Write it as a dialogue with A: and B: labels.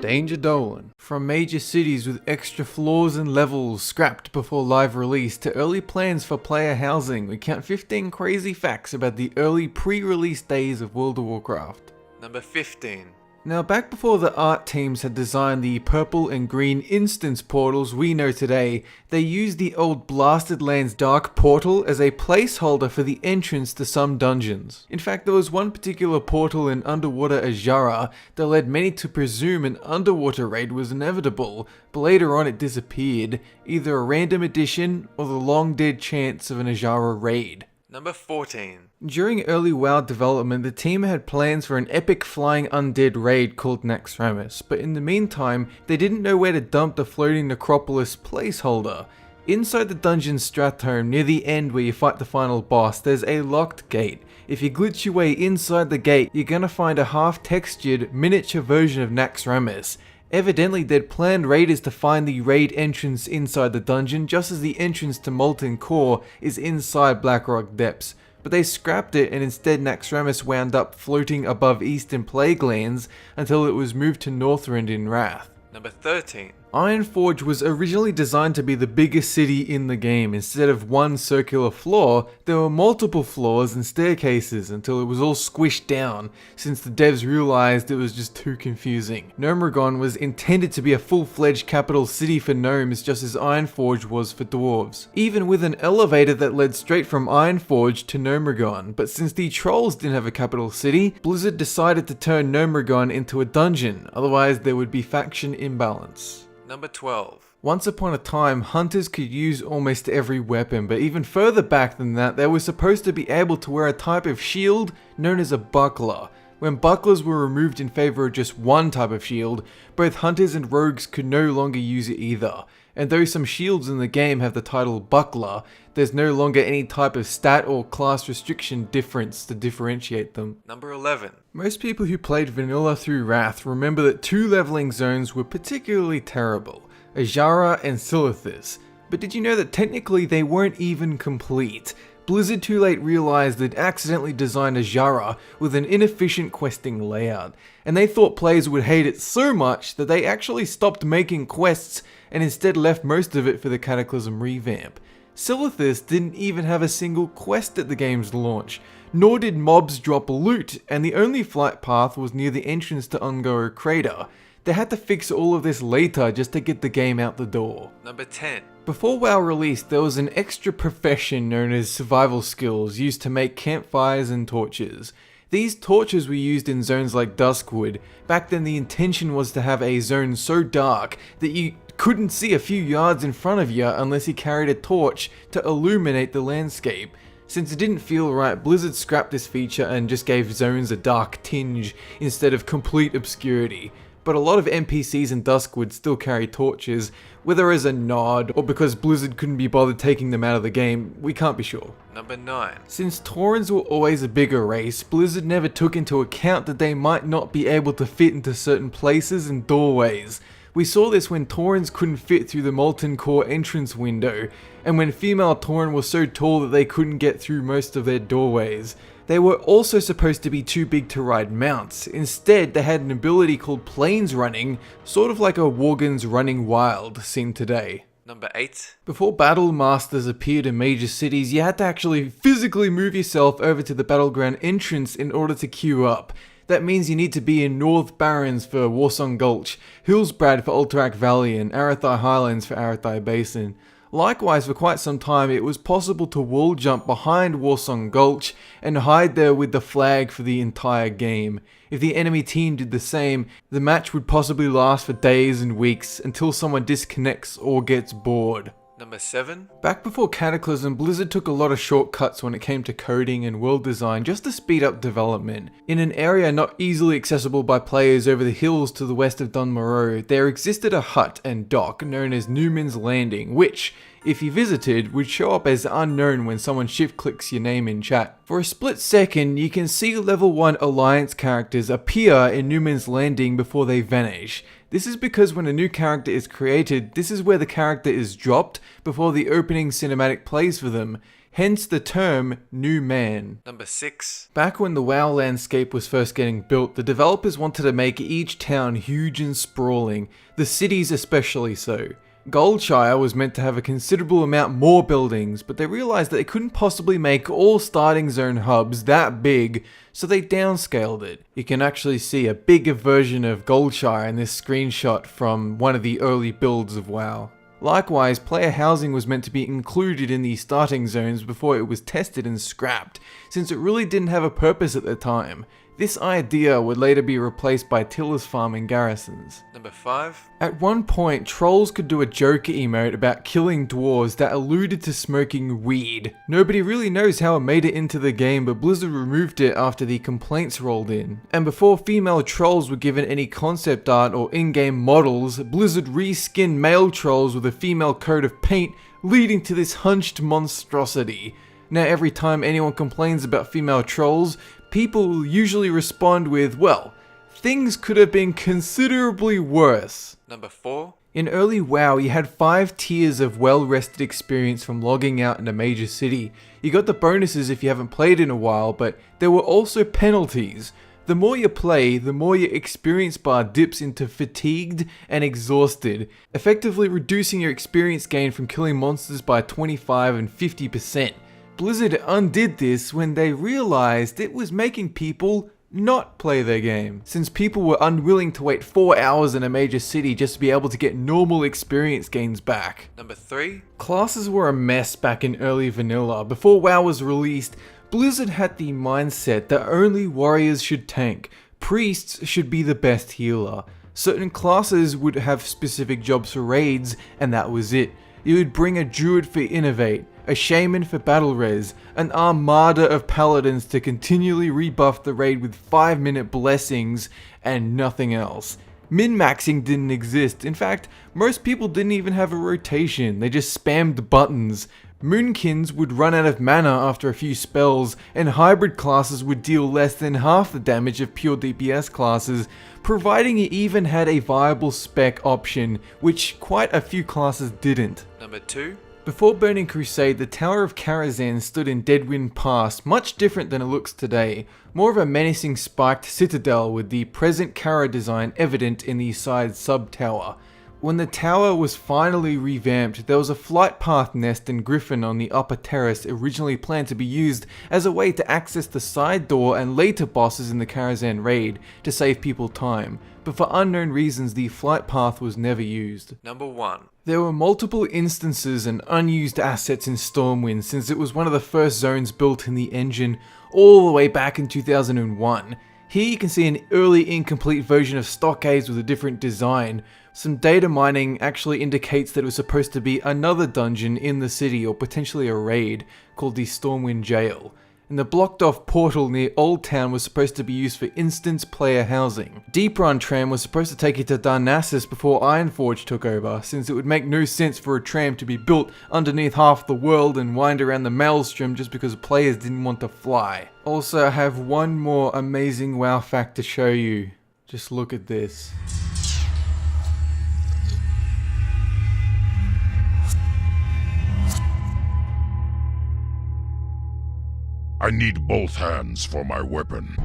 A: Danger Dolan. From major cities with extra floors and levels scrapped before live release to early plans for player housing, we count 15 crazy facts about the early pre-release days of World of Warcraft.
B: Number 15.
A: Now, back before the art teams had designed the purple and green instance portals we know today, they used the old Blasted Lands Dark Portal as a placeholder for the entrance to some dungeons. In fact, there was one particular portal in underwater Azshara that led many to presume an underwater raid was inevitable, but later on it disappeared, either a random addition or the long dead chance of an Azshara raid.
B: Number 14.
A: During early WoW development, the team had plans for an epic flying undead raid called Naxxramas, but in the meantime, they didn't know where to dump the floating necropolis placeholder. Inside the dungeon Stratome, near the end where you fight the final boss, there's a locked gate. If you glitch your way inside the gate, you're gonna find a half-textured, miniature version of Naxxramas. Evidently, they'd planned raiders to find the raid entrance inside the dungeon, just as the entrance to Molten Core is inside Blackrock Depths. But they scrapped it, and instead Naxxramas wound up floating above Eastern Plaguelands until it was moved to Northrend in Wrath.
B: Number 13.
A: Ironforge was originally designed to be the biggest city in the game. Instead of one circular floor, there were multiple floors and staircases until it was all squished down, since the devs realized it was just too confusing. Gnomeregan was intended to be a full-fledged capital city for gnomes, just as Ironforge was for dwarves, even with an elevator that led straight from Ironforge to Gnomeregan. But since the trolls didn't have a capital city, Blizzard decided to turn Gnomeregan into a dungeon, otherwise there would be faction imbalance.
B: Number 12.
A: Once upon a time, hunters could use almost every weapon, but even further back than that, they were supposed to be able to wear a type of shield known as a buckler. When bucklers were removed in favor of just one type of shield, both hunters and rogues could no longer use it either. And though some shields in the game have the title buckler, there's no longer any type of stat or class restriction difference to differentiate them.
B: Number 11.
A: Most people who played vanilla through Wrath remember that two leveling zones were particularly terrible, Azshara and Silithus. But did you know that technically they weren't even complete? Blizzard too late realized they'd accidentally designed Azshara with an inefficient questing layout, and they thought players would hate it so much that they actually stopped making quests and instead left most of it for the Cataclysm revamp. Silithus didn't even have a single quest at the game's launch, nor did mobs drop loot, and the only flight path was near the entrance to Ungoro Crater. They had to fix all of this later just to get the game out the door.
B: Number 10.
A: Before WoW released, there was an extra profession known as survival skills used to make campfires and torches. These torches were used in zones like Duskwood. Back then the intention was to have a zone so dark that you couldn't see a few yards in front of you unless you carried a torch to illuminate the landscape. Since it didn't feel right, Blizzard scrapped this feature and just gave zones a dark tinge instead of complete obscurity. But a lot of NPCs in Duskwood still carry torches, whether as a nod or because Blizzard couldn't be bothered taking them out of the game, we can't be sure.
B: Number 9.
A: Since Taurens were always a bigger race, Blizzard never took into account that they might not be able to fit into certain places and doorways. We saw this when Taurens couldn't fit through the Molten Core entrance window, and when female Tauren were so tall that they couldn't get through most of their doorways. They were also supposed to be too big to ride mounts. Instead, they had an ability called Plains Running, sort of like a Worgen's Running Wild seen today.
B: Number 8.
A: Before Battle Masters appeared in major cities, you had to actually physically move yourself over to the battleground entrance in order to queue up. That means you need to be in North Barrens for Warsong Gulch, Hillsbrad for Alterac Valley, and Arathai Highlands for Arathai Basin. Likewise, for quite some time, it was possible to wall jump behind Warsong Gulch and hide there with the flag for the entire game. If the enemy team did the same, the match would possibly last for days and weeks until someone disconnects or gets bored.
B: Number 7.
A: Back before Cataclysm, Blizzard took a lot of shortcuts when it came to coding and world design just to speed up development. In an area not easily accessible by players over the hills to the west of Dun Morogh, there existed a hut and dock known as Newman's Landing, which, if you visited, would show up as unknown when someone shift-clicks your name in chat. For a split second, you can see level 1 Alliance characters appear in Newman's Landing before they vanish. This is because when a new character is created, this is where the character is dropped before the opening cinematic plays for them. hence the term New Man.
B: Number 6.
A: Back when the WoW landscape was first getting built, the developers wanted to make each town huge and sprawling, the cities especially so. Goldshire was meant to have a considerable amount more buildings, but they realized that they couldn't possibly make all starting zone hubs that big, so they downscaled it. You can actually see a bigger version of Goldshire in this screenshot from one of the early builds of WoW. Likewise, player housing was meant to be included in the starting zones before it was tested and scrapped, since it really didn't have a purpose at the time. This idea would later be replaced by tillers farming garrisons.
B: Number 5.
A: At one point, trolls could do a Joker emote about killing dwarves that alluded to smoking weed. Nobody really knows how it made it into the game, but Blizzard removed it after the complaints rolled in. And before female trolls were given any concept art or in-game models, Blizzard reskinned male trolls with a female coat of paint, leading to this hunched monstrosity. Now every time anyone complains about female trolls, people usually respond with, well, things could have been considerably worse.
B: Number 4.
A: In early WoW, you had 5 tiers of well-rested experience from logging out in a major city. You got the bonuses if you haven't played in a while, but there were also penalties. The more you play, the more your experience bar dips into fatigued and exhausted, effectively reducing your experience gain from killing monsters by 25 and 50%. Blizzard undid this when they realized it was making people not play their game, since people were unwilling to wait 4 hours in a major city just to be able to get normal experience gains back.
B: Number 3.
A: Classes were a mess back in early vanilla. Before WoW was released, Blizzard had the mindset that only warriors should tank, priests should be the best healer. Certain classes would have specific jobs for raids, and that was it. You would bring a druid for innovate, a shaman for battle res, an armada of paladins to continually rebuff the raid with 5-minute blessings, and nothing else. Min-maxing didn't exist. In fact, most people didn't even have a rotation, they just spammed buttons. Moonkins would run out of mana after a few spells, and hybrid classes would deal less than half the damage of pure DPS classes, providing you even had a viable spec option, which quite a few classes didn't.
B: Number 2.
A: Before Burning Crusade, the Tower of Karazhan stood in Deadwind Pass, much different than it looks today. More of a menacing spiked citadel with the present Kara design evident in the side sub-tower. When the tower was finally revamped, there was a flight path nest and griffin on the upper terrace originally planned to be used as a way to access the side door and later bosses in the Karazhan raid to save people time, but for unknown reasons the flight path was never used.
B: Number 1.
A: There were multiple instances and unused assets in Stormwind since it was one of the first zones built in the engine all the way back in 2001. Here you can see an early incomplete version of Stockades with a different design. Some data mining actually indicates that it was supposed to be another dungeon in the city or potentially a raid called the Stormwind Jail. And the blocked off portal near Old Town was supposed to be used for instance player housing. Deep Run tram was supposed to take you to Darnassus before Ironforge took over, since it would make no sense for a tram to be built underneath half the world and wind around the Maelstrom just because players didn't want to fly. Also, I have one more amazing WoW fact to show you. Just look at this.
C: I need both hands for my weapon.